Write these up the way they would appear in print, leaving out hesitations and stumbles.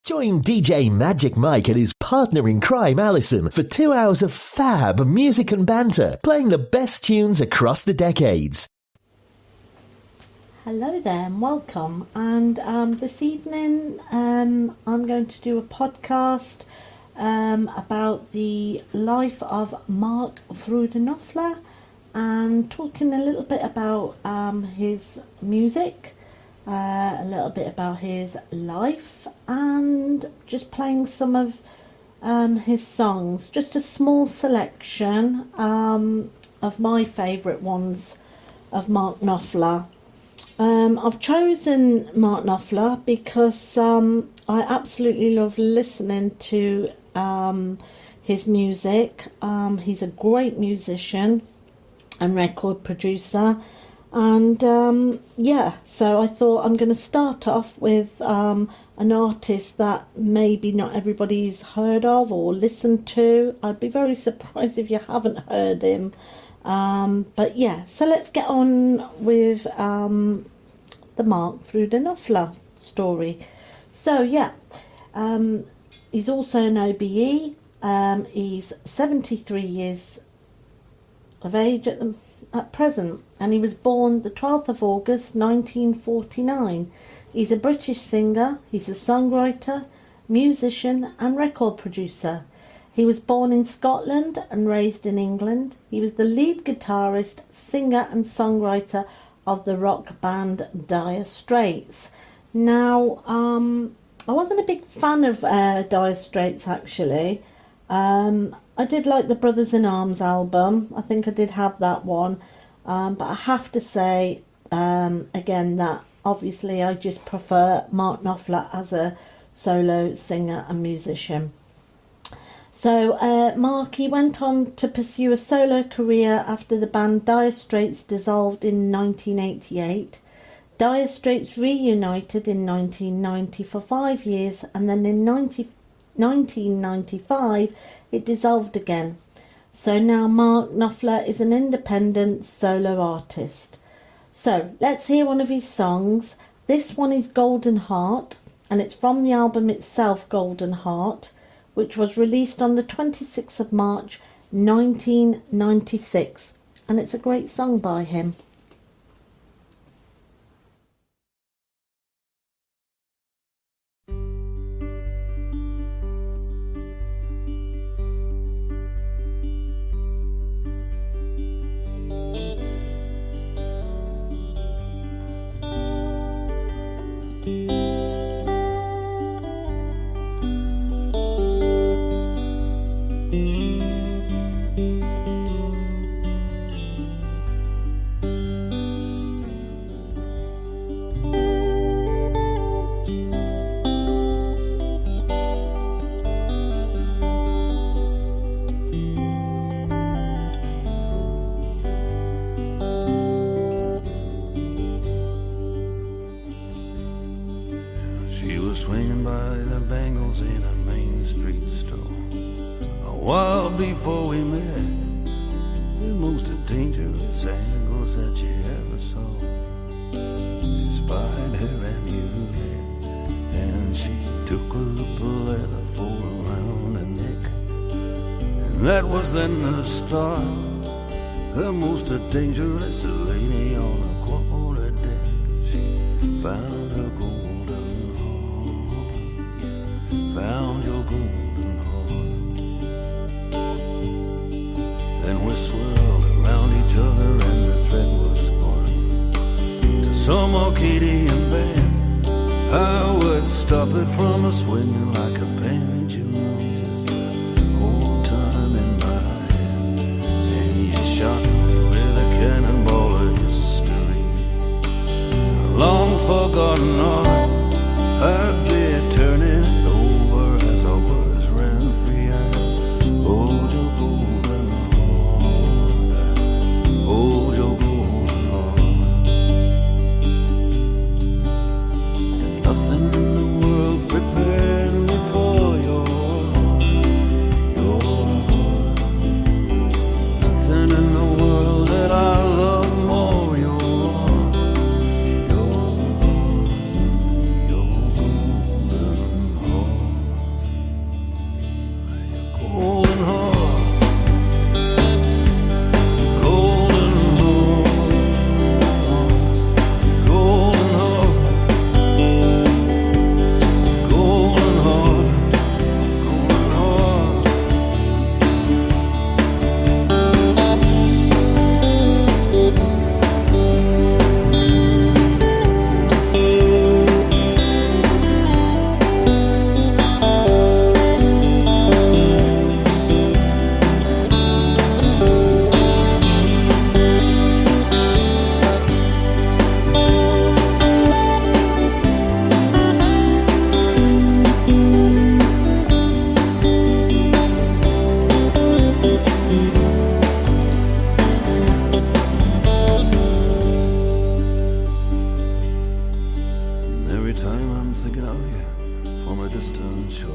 Join DJ Magic Mike and his partner in crime, Alison, for 2 hours of fab music and banter, playing the best tunes across the decades. Hello there and welcome. And this evening I'm going to do a podcast about the life of Mark Knopfler and talking a little bit about his music. A little bit about his life and just playing some of his songs. Just a small selection of my favourite ones of Mark Knopfler. I've chosen Mark Knopfler because I absolutely love listening to his music. He's a great musician and record producer. And so I thought I'm going to start off with an artist that maybe not everybody's heard of or listened to. I'd be very surprised if you haven't heard him. But yeah, so let's get on with the Mark Knopfler story. So yeah, he's also an OBE. He's 73 years of age at present, and he was born the 12th of August 1949. He's a British singer, he's a songwriter, musician and record producer. He was born in Scotland and raised in England. He was the lead guitarist, singer and songwriter of the rock band Dire-Straits. Now, I wasn't a big fan of Dire-Straits actually. I did like the Brothers in Arms album. I think I did have that one. But I have to say, again, that obviously I just prefer Mark Knopfler as a solo singer and musician. So Mark, he went on to pursue a solo career after the band Dire-Straits dissolved in 1988. Dire-Straits reunited in 1990 for 5 years, and then in 1995 it dissolved again. So now Mark Knopfler is an independent solo artist. So let's hear one of his songs. This one is Golden Heart, and it's from the album itself, Golden Heart, which was released on the 26th of March 1996, and it's a great song by him. Swinging by the bangles in a Main Street store. A while before we met, the most dangerous angles that you ever saw. She spied her amulet, and she took a little leather for around her neck. And that was then the start, the most dangerous lady on the quarter deck. She found her gold. Found your golden heart. Then we swirled around each other and the thread was spun to some Arcadian band. I would stop it from swinging like a pendulum, just hold time in my hand. And you shot me with a cannonball of history, a long forgotten art. I'd be turning it over as our words ran free. I hold your golden heart, hold your golden heart. And nothing in the world prepared me for your heart. Nothing in the world that I love more, your heart. eastern shore.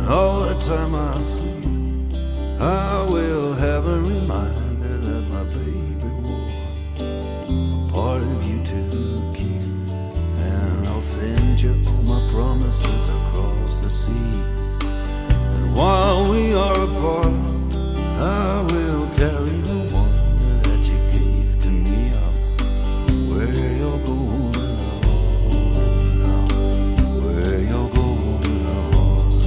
All the time I sleep, I will have a reminder that my baby wore a part of you to keep. And I'll send you all my promises across the sea. And while we are apart, I will carry the wonder that you gave to me. I'll wear your golden heart, I'll wear your golden heart.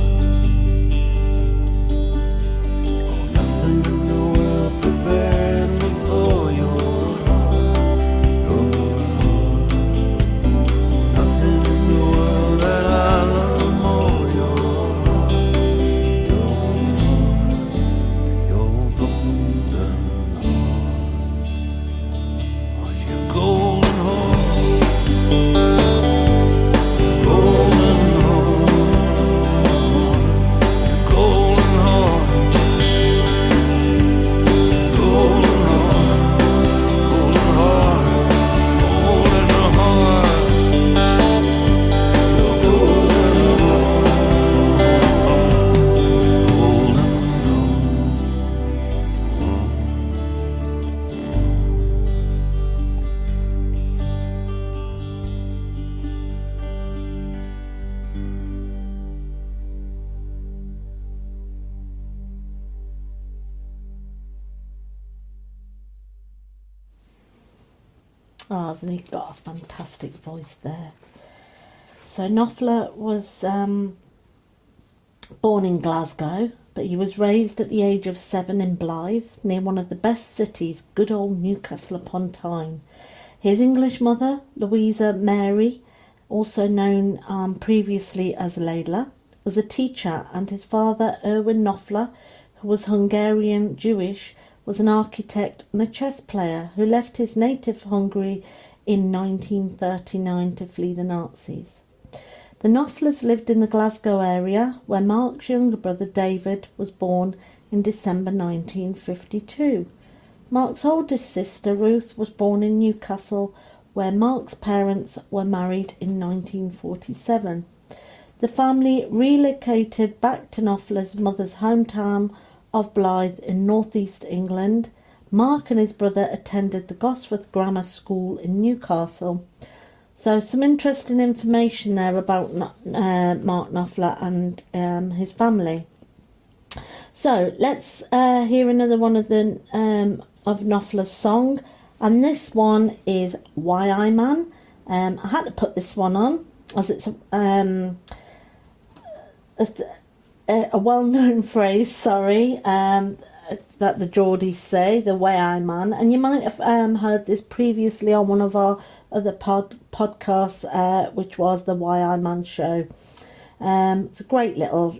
Oh, nothing in the world prepared me for your heart, your heart. Nothing in the world that I love more, your heart, your heart, your golden heart. Oh, your golden heart, your golden heart, your golden heart, golden heart, golden heart, your golden Oh, hasn't he got a fantastic voice there? So Knopfler was born in Glasgow, but he was raised at the age of 7 in Blyth, near one of the best cities, good old Newcastle upon Tyne. His English mother, Louisa Mary, also known previously as Leila, was a teacher, and his father, Erwin Knopfler, who was Hungarian Jewish, was an architect and a chess player who left his native Hungary in 1939 to flee the Nazis. The Knopflers lived in the Glasgow area, where Mark's younger brother David was born in December 1952. Mark's oldest sister Ruth was born in Newcastle, where Mark's parents were married in 1947. The family relocated back to Knopfler's mother's hometown of Blyth in northeast England. Mark and his brother attended the Gosforth Grammar School in Newcastle. So some interesting information there about Mark Knopfler and his family. So let's hear another one of the of Knopfler's song, and this one is Why I Man. I had to put this one on as it's a well-known phrase, that the Geordies say, the way I man. And you might have heard this previously on one of our other podcasts, which was the Why I Man show. It's a great little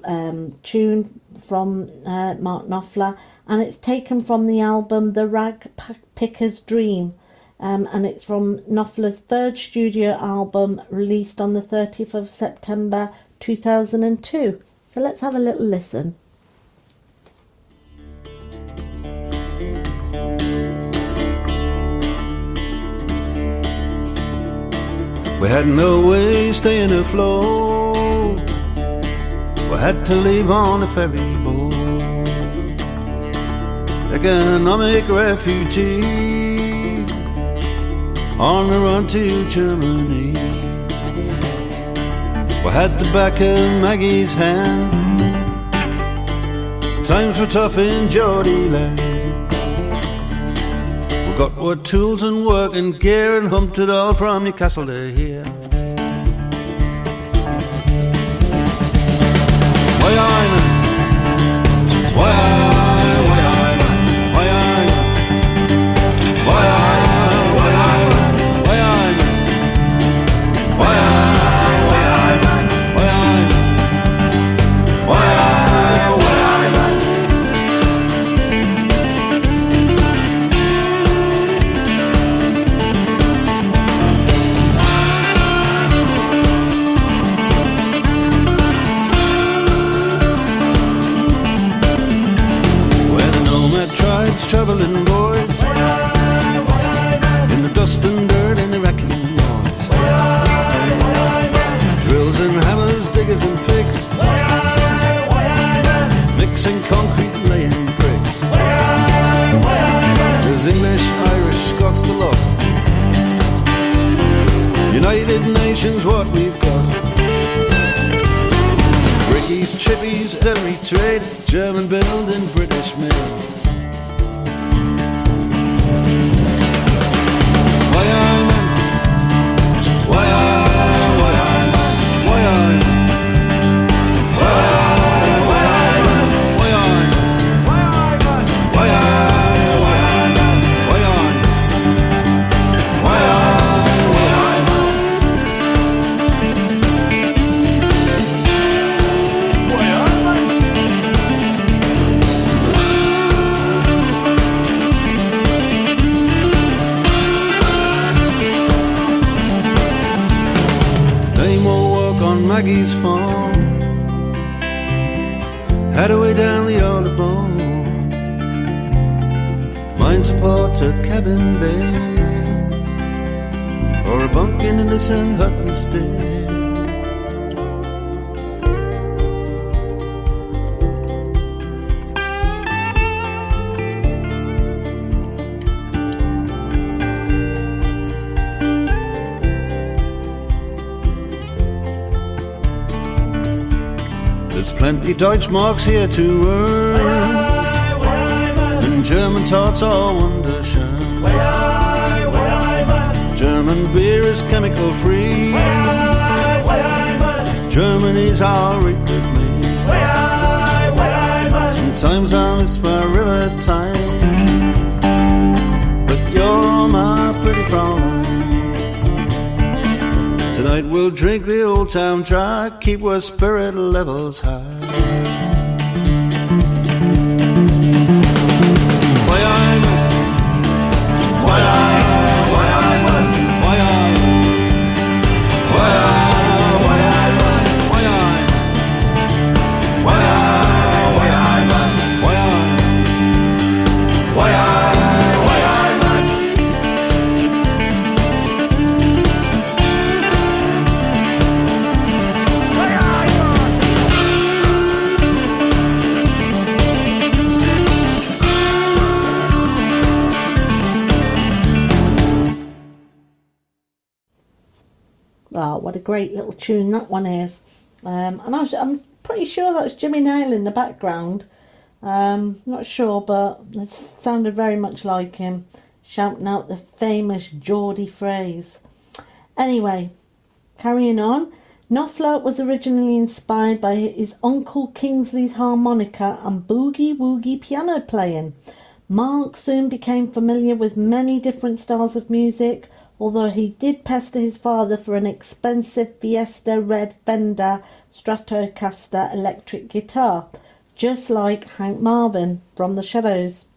tune from Mark Knopfler, and it's taken from the album The Rag Picker's Dream, and it's from Knopfler's third studio album, released on the 30th of September 2002. So let's have a little listen. We had no way staying afloat. We had to leave on a ferry boat. Economic refugees on the run to Germany. We had the back of Maggie's hand. Times were tough in Geordie land. We got our tools and work and gear and humped it all from Newcastle to here. Why I'm why travelling boys in the dust and dirt and the wrecking noise. Drills and hammers, diggers and United Nations what we've got. Brickies, chippies, every trade, German building, British made. Why I'm why I'm why I'm why I'm why I'm why I'm why I'm why I'm why Maggie's farm, had a way down the Audubon, mine support at Cabin Bay, or a bunk in Innocent hut instead. There's plenty Deutschmarks here to earn, and German tarts are wunderschön. German beer is chemical free, Germany's alright with me. Sometimes I miss my river time, but you're my pretty Fraulein. Tonight we'll drink the old town dry, keep our spirit levels high. Why I'm why I'm why I'm why I'm why I'm why I'm why I'm why I'm why I'm why I'm why I'm why I'm Oh, what a great little tune that one is. And I'm pretty sure that's Jimmy Nail in the background. Not sure, but it sounded very much like him, shouting out the famous Geordie phrase. Anyway, carrying on. Knopfler was originally inspired by his uncle Kingsley's harmonica and boogie-woogie piano playing. Mark soon became familiar with many different styles of music, although he did pester his father for an expensive Fiesta Red Fender Stratocaster electric guitar, just like Hank Marvin from The Shadows.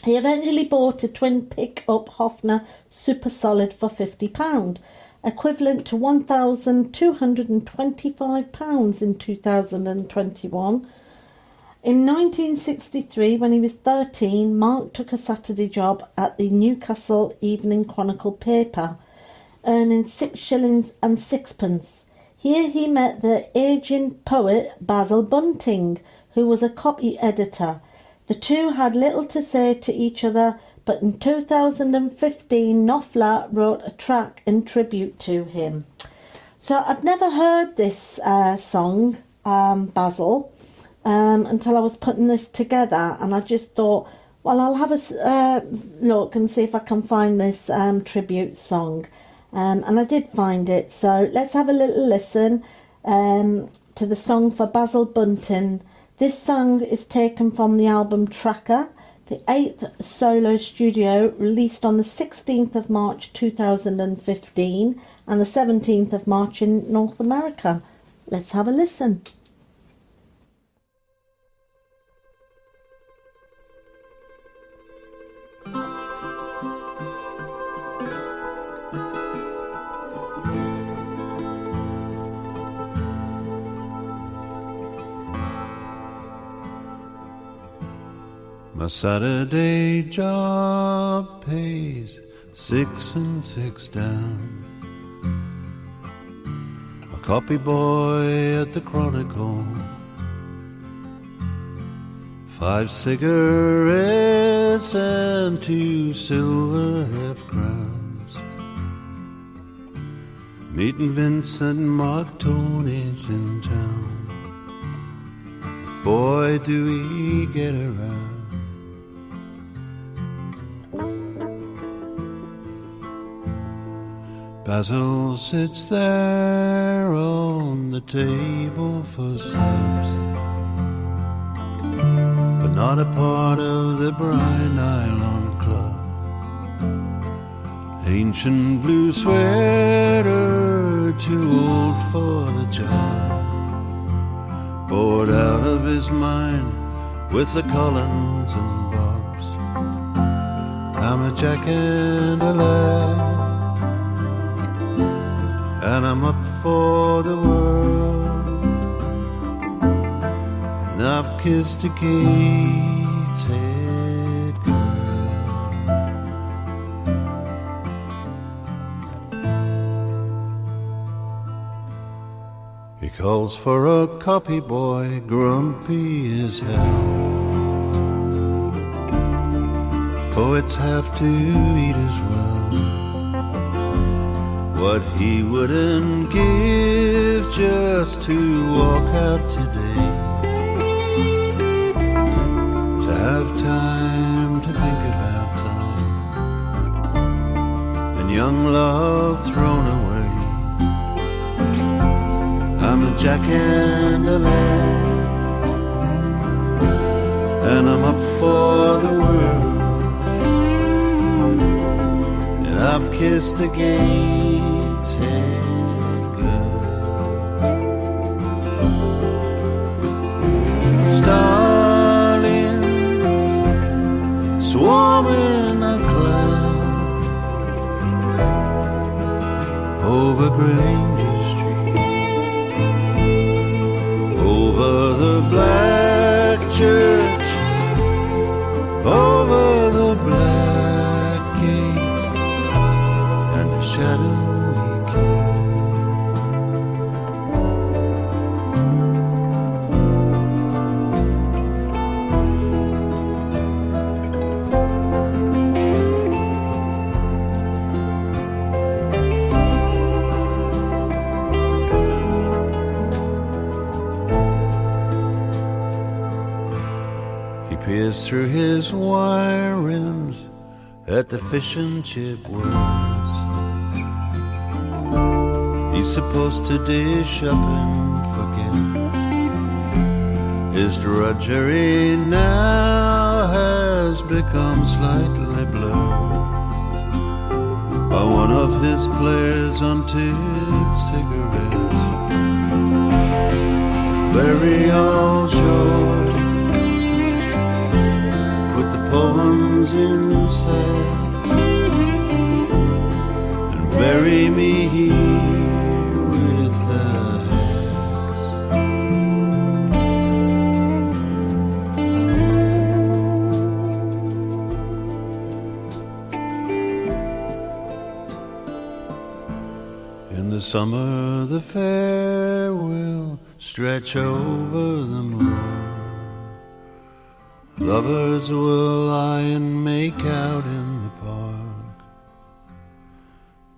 He eventually bought a twin pick-up Hofner Super Solid for £50, equivalent to £1,225 in 2021. In 1963, when he was 13, Mark took a Saturday job at the Newcastle Evening Chronicle paper, earning 6 shillings and sixpence. Here he met the aging poet Basil Bunting, who was a copy editor. The two had little to say to each other, but in 2015, Knopfler wrote a track in tribute to him. So I'd never heard this song, Basil, until I was putting this together, and I just thought, well, I'll have a look and see if I can find this tribute song, and I did find it. So let's have a little listen to the song for Basil Bunting. This song is taken from the album Tracker, the 8th solo studio, released on the 16th of March 2015 and the 17th of March in North America. Let's have a listen. My Saturday job pays 6 and 6 down. A copy boy at the Chronicle, 5 cigarettes and 2 silver half-crowns. Meeting Vincent, Mark, Tony's in town. Boy, do we get around. Basil sits there on the table for subs, but not a part of the Bright Nylon Club. Ancient blue sweater, too old for the job. Bored out of his mind with the Collins and Bobs. I'm a jack and a lad, and I'm up for the world. And I've kissed a Gateshead girl. He calls for a copy boy, grumpy as hell. Poets have to eat as well. What he wouldn't give just to walk out today, to have time to think about time, and young love thrown away. I'm a jack and a lad, and I'm up for the world. And I've kissed a Gateshead girl. Starlings swarming a cloud over Granger Street, over the black church, over the black gate, and the shadowy key. He peers through his wire rims at the fish and chip worms. He's supposed to dish up and forget. His drudgery now has become slightly blurred by one of his players on tipped cigarettes. Larry all joy, put the poems in sacks and bury me here with the axe. In the summer the fair will stretch over the moon. Lovers will lie and make out in the park.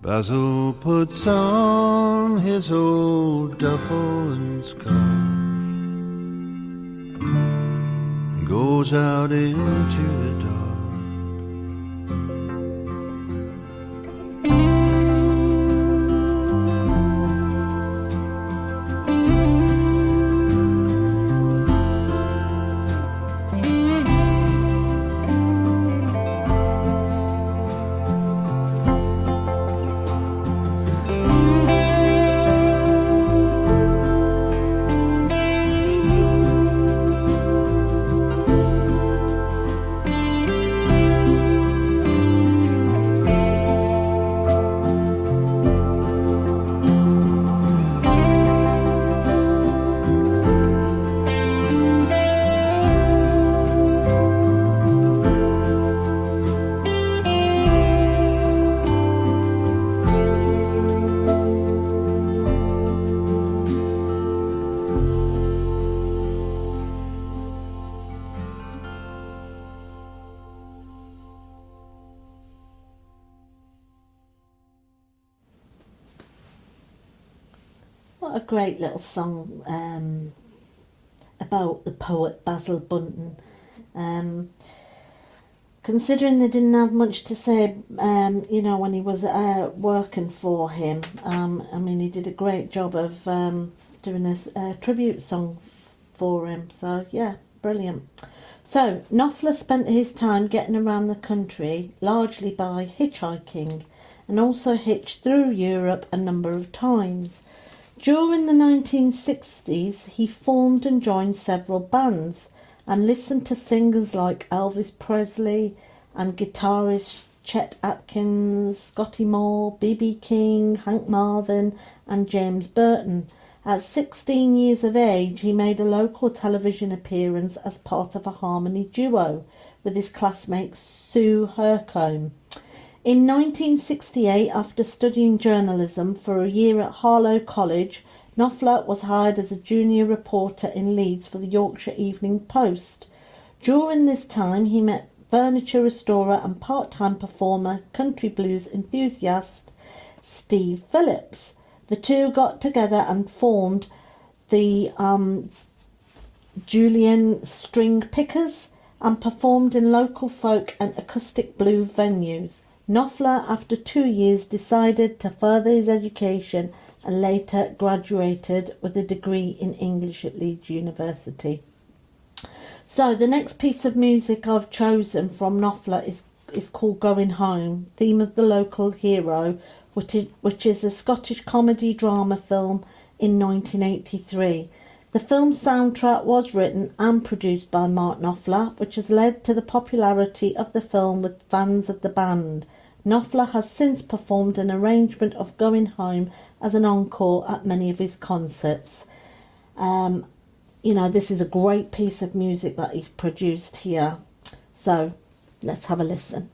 Basil puts on his old duffel and scarf and goes out into the dark. what a great little song about the poet Basil Bunton. Considering they didn't have much to say, when he was working for him, he did a great job of doing a tribute song for him. So, yeah, brilliant. So, Knopfler spent his time getting around the country largely by hitchhiking, and also hitched through Europe a number of times. During the 1960s, he formed and joined several bands and listened to singers like Elvis Presley and guitarists Chet Atkins, Scotty Moore, B.B. King, Hank Marvin and James Burton. At 16 years of age, he made a local television appearance as part of a harmony duo with his classmate Sue Hercombe. In 1968, after studying journalism for a year at Harlow College, Knopfler was hired as a junior reporter in Leeds for the Yorkshire Evening Post. During this time, he met furniture restorer and part-time performer, country blues enthusiast Steve Phillips. The two got together and formed the Julian String Pickers and performed in local folk and acoustic blues venues. Knopfler, after 2 years, decided to further his education and later graduated with a degree in English at Leeds University. So the next piece of music I've chosen from Knopfler is called Going Home, theme of the local hero, which is a Scottish comedy drama film in 1983. The film's soundtrack was written and produced by Mark Knopfler, which has led to the popularity of the film with fans of the band. Knopfler has since performed an arrangement of Going Home as an encore at many of his concerts. This is a great piece of music that he's produced here. So let's have a listen.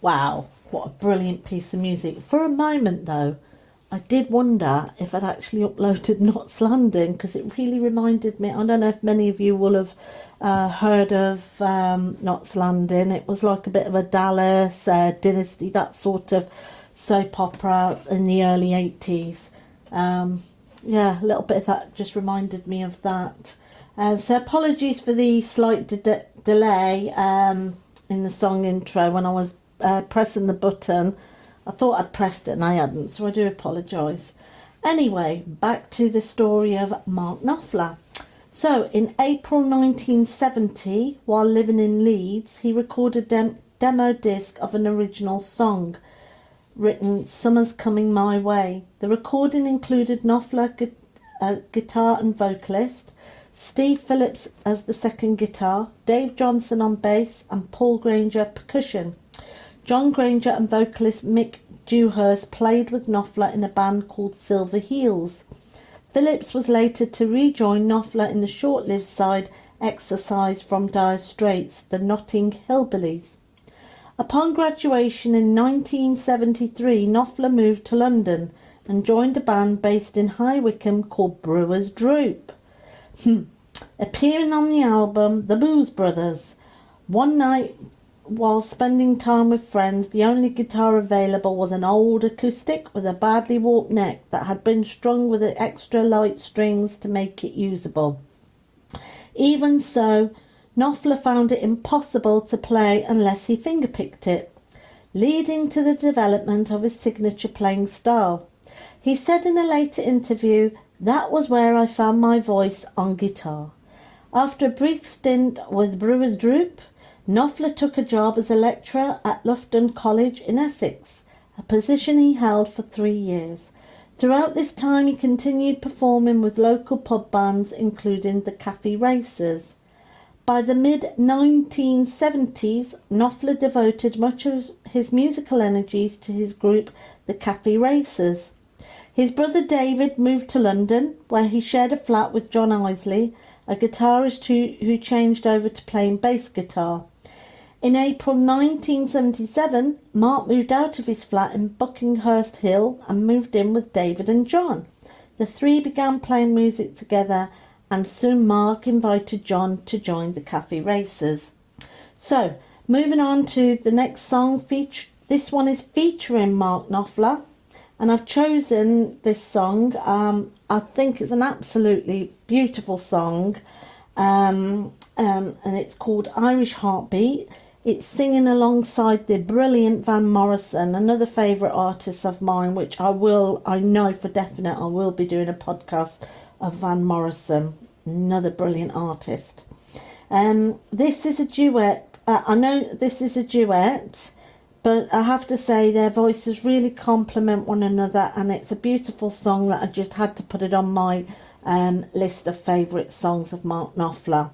Wow, what a brilliant piece of music. For a moment, though, I did wonder if I'd actually uploaded Knots Landing, because it really reminded me. I don't know if many of you will have heard of Knots Landing. It was like a bit of a Dallas, Dynasty, that sort of soap opera in the early 80s. Yeah, a little bit of that just reminded me of that. So apologies for the slight delay in the song intro when I was pressing the button. I thought I'd pressed it and I hadn't, so I do apologise. Anyway, back to the story of Mark Knopfler. So, in April 1970, while living in Leeds, he recorded a demo disc of an original song written Summer's Coming My Way. The recording included Knopfler, guitar and vocalist, Steve Phillips as the second guitar, Dave Johnson on bass and Paul Granger percussion. John Granger and vocalist Mick Dewhurst played with Knopfler in a band called Silver Heels. Phillips was later to rejoin Knopfler in the short-lived side Exercise from Dire-Straits, the Notting Hillbillies. Upon graduation in 1973, Knopfler moved to London and joined a band based in High Wycombe called Brewer's Droop. Appearing on the album The Booze Brothers. One night, while spending time with friends, the only guitar available was an old acoustic with a badly warped neck that had been strung with extra light strings to make it usable. Even so, Knopfler found it impossible to play unless he fingerpicked it, leading to the development of his signature playing style. He said in a later interview, "That was where I found my voice on guitar." After a brief stint with Brewer's Droop, Knopfler took a job as a lecturer at Loughton College in Essex, a position he held for 3 years. Throughout this time he continued performing with local pub bands including the Cafe Racers. By the mid-1970s, Knopfler devoted much of his musical energies to his group, the Cafe Racers. His brother David moved to London, where he shared a flat with John Isley, a guitarist who changed over to playing bass guitar. In April 1977, Mark moved out of his flat in Buckinghurst Hill and moved in with David and John. The three began playing music together, and soon Mark invited John to join the Cafe Racers. So, moving on to the next song, this one is featuring Mark Knopfler, and I've chosen this song. I think it's an absolutely beautiful song, and it's called Irish Heartbeat. It's singing alongside the brilliant Van Morrison, another favourite artist of mine, which I know for definite I will be doing a podcast of Van Morrison, another brilliant artist. This is a duet. I know this is a duet, but I have to say their voices really complement one another, and it's a beautiful song that I just had to put it on my list of favourite songs of Mark Knopfler.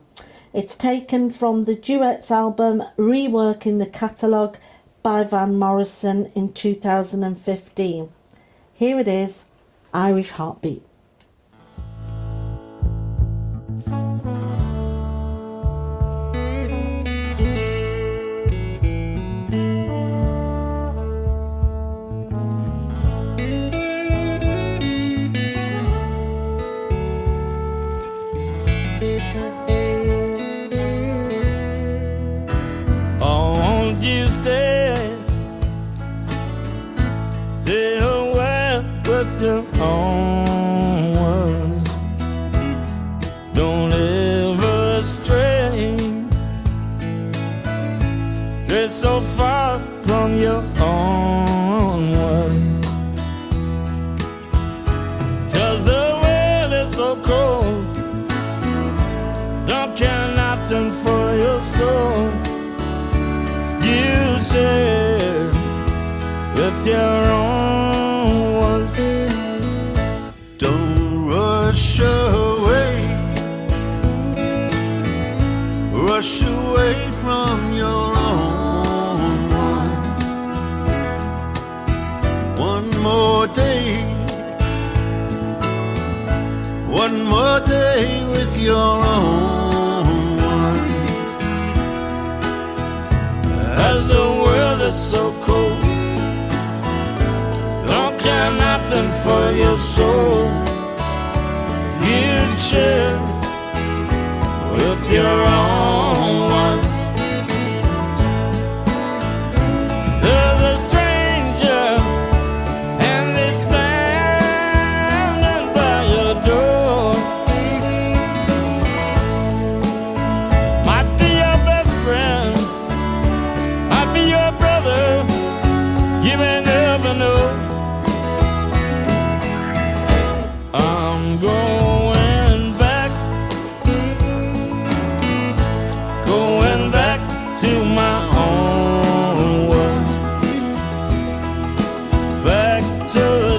It's taken from the duets album Reworking the Catalogue by Van Morrison in 2015. Here it is, Irish Heartbeat. Your own words. Don't ever stray so far from your own words. 'Cause the world is so cold, don't care nothing for your soul. You share with your own ones. Don't rush away, rush away from your own ones. One more day with your own ones. As the world is so cold, for your soul you'd share with your own ones. There's a stranger and they're standing by your door. Might be your best friend, might be your brother, you may never know. I'm going back to my own words, back to the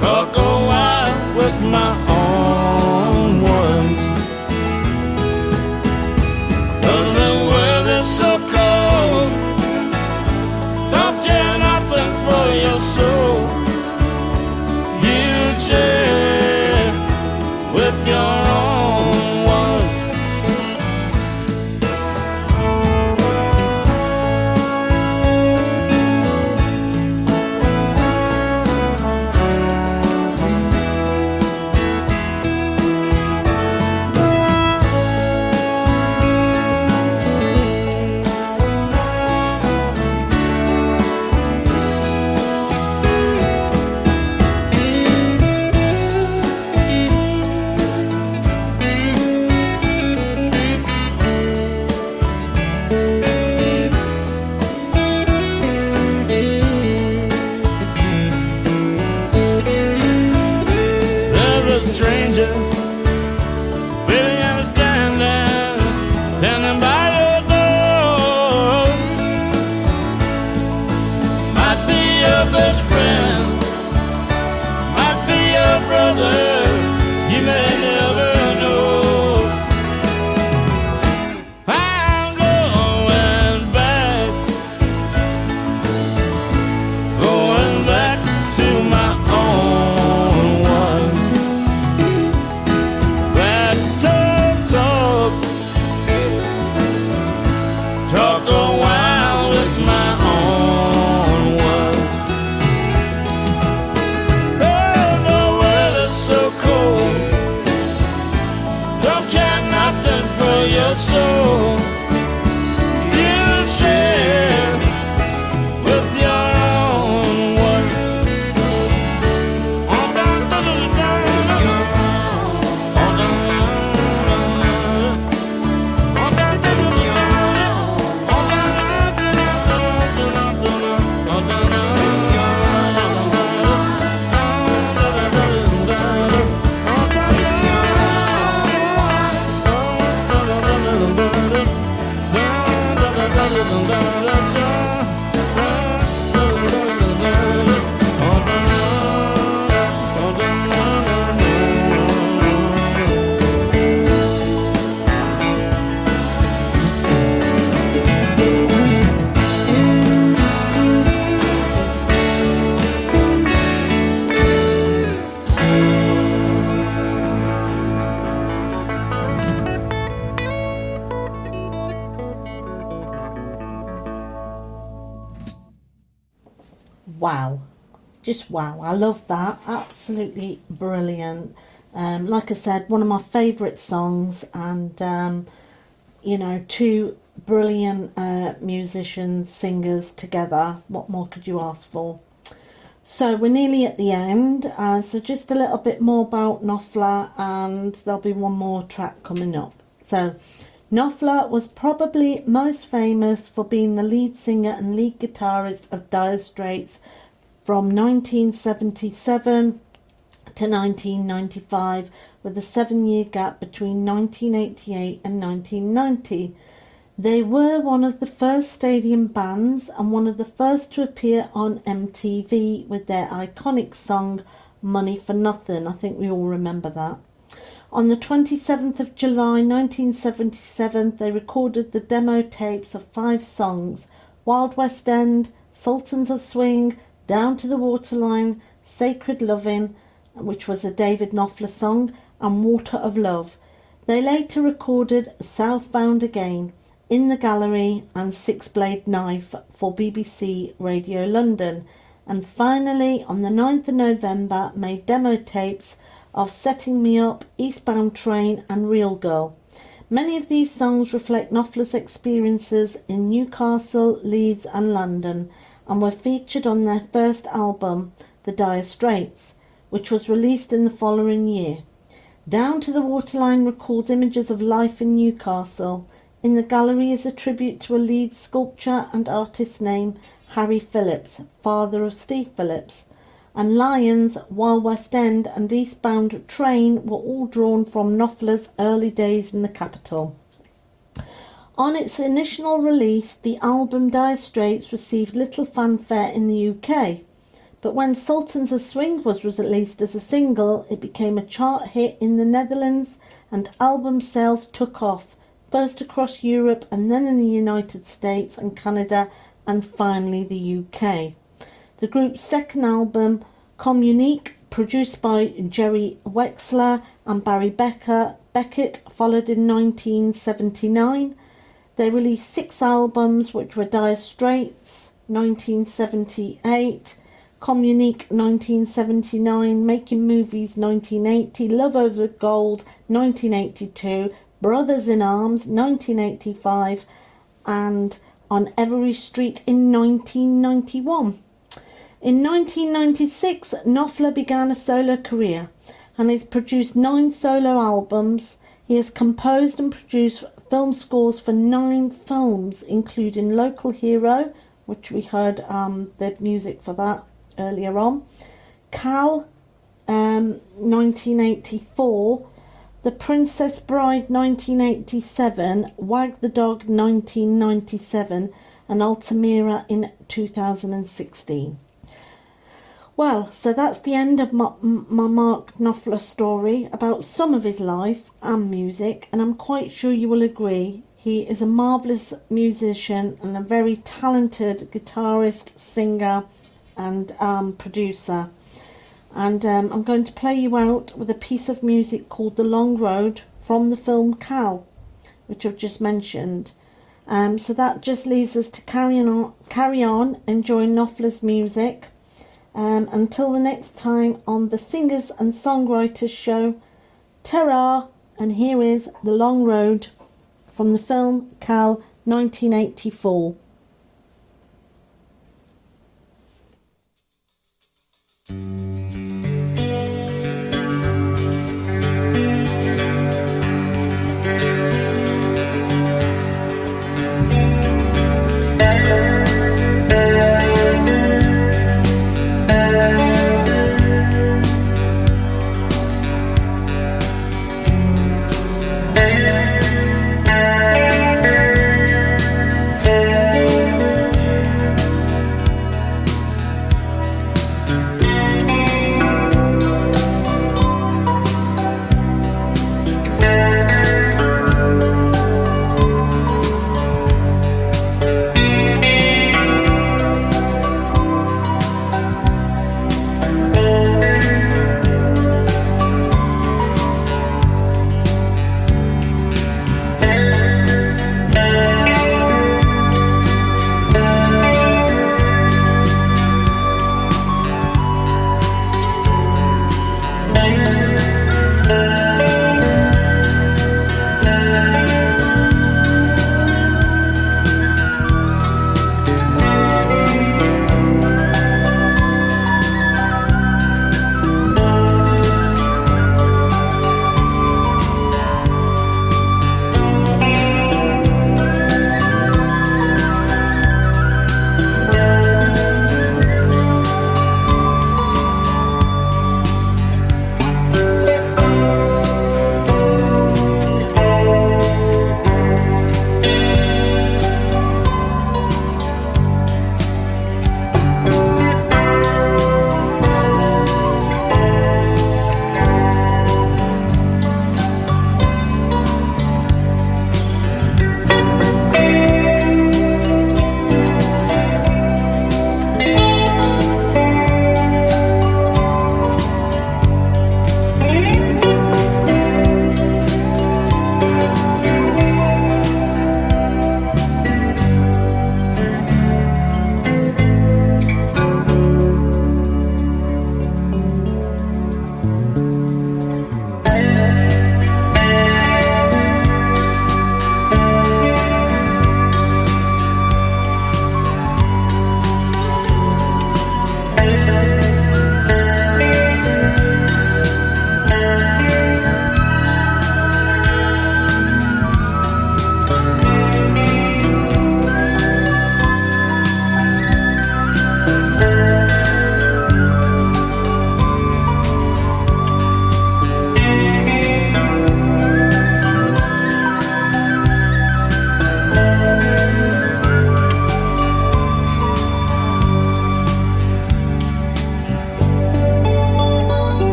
talk a while with my own ones. 'Cause the world is so cold, don't care nothing for your soul you share with your own ones. Stranger, baby, I'm standing by your door. Might be your best friend, might be your brother, you may never know. I'm going back to my own ones. Talk a while with my own ones. Oh, the world is so cold, don't care nothing for your soul you share with your own ones. Wow, just wow. I love that, absolutely brilliant. Like I said, one of my favourite songs, and you know, two brilliant musicians, singers together. What more could you ask for? So we're nearly at the end, so just a little bit more about Knopfler, and there'll be one more track coming up. So Knopfler was probably most famous for being the lead singer and lead guitarist of Dire-Straits from 1977 to 1995, with a 7-year gap between 1988 and 1990. They were one of the first stadium bands and one of the first to appear on MTV with their iconic song Money for Nothing. I think we all remember that. On the 27th of July 1977, they recorded the demo tapes of 5 songs: Wild West End, Sultans of Swing, Down to the Waterline, Sacred Lovin', which was a David Knopfler song, and Water of Love. They later recorded Southbound Again, In the Gallery and Six Blade Knife for BBC Radio London, and finally on the 9th of November made demo tapes of Setting Me Up, Eastbound Train and Real Girl. Many of these songs reflect Knopfler's experiences in Newcastle, Leeds and London, and were featured on their first album, The Dire-Straits, which was released in the following year. Down to the Waterline records images of life in Newcastle. In the Gallery is a tribute to a Leeds sculptor and artist named Harry Phillips, father of Steve Phillips. And Lions, while West End and Eastbound Train were all drawn from Knopfler's early days in the capital. On its initial release, the album Dire Straits received little fanfare in the UK, but when Sultans of Swing was released as a single, it became a chart hit in the Netherlands and album sales took off, first across Europe and then in the United States and Canada and finally the UK. The group's second album, Communique, produced by Jerry Wexler and Barry Beckett, followed in 1979. They released 6 albums, which were Dire Straits, 1978, Communique, 1979, Making Movies, 1980, Love Over Gold, 1982, Brothers in Arms, 1985, and On Every Street in 1991. In 1996, Knopfler began a solo career and has produced 9 solo albums. He has composed and produced film scores for 9 films, including Local Hero, which we heard the music for that earlier on, Cal, 1984, The Princess Bride, 1987, Wag the Dog, 1997, and Altamira in 2016. Well, so that's the end of my Mark Knopfler story about some of his life and music, and I'm quite sure you will agree he is a marvellous musician and a very talented guitarist, singer and producer. And I'm going to play you out with a piece of music called The Long Road from the film Cal, which I've just mentioned. So that just leaves us to carry on enjoying Knopfler's music. Until the next time on the Singers and Songwriters Show, ta-ra, and here is The Long Road from the film Cal, 1984.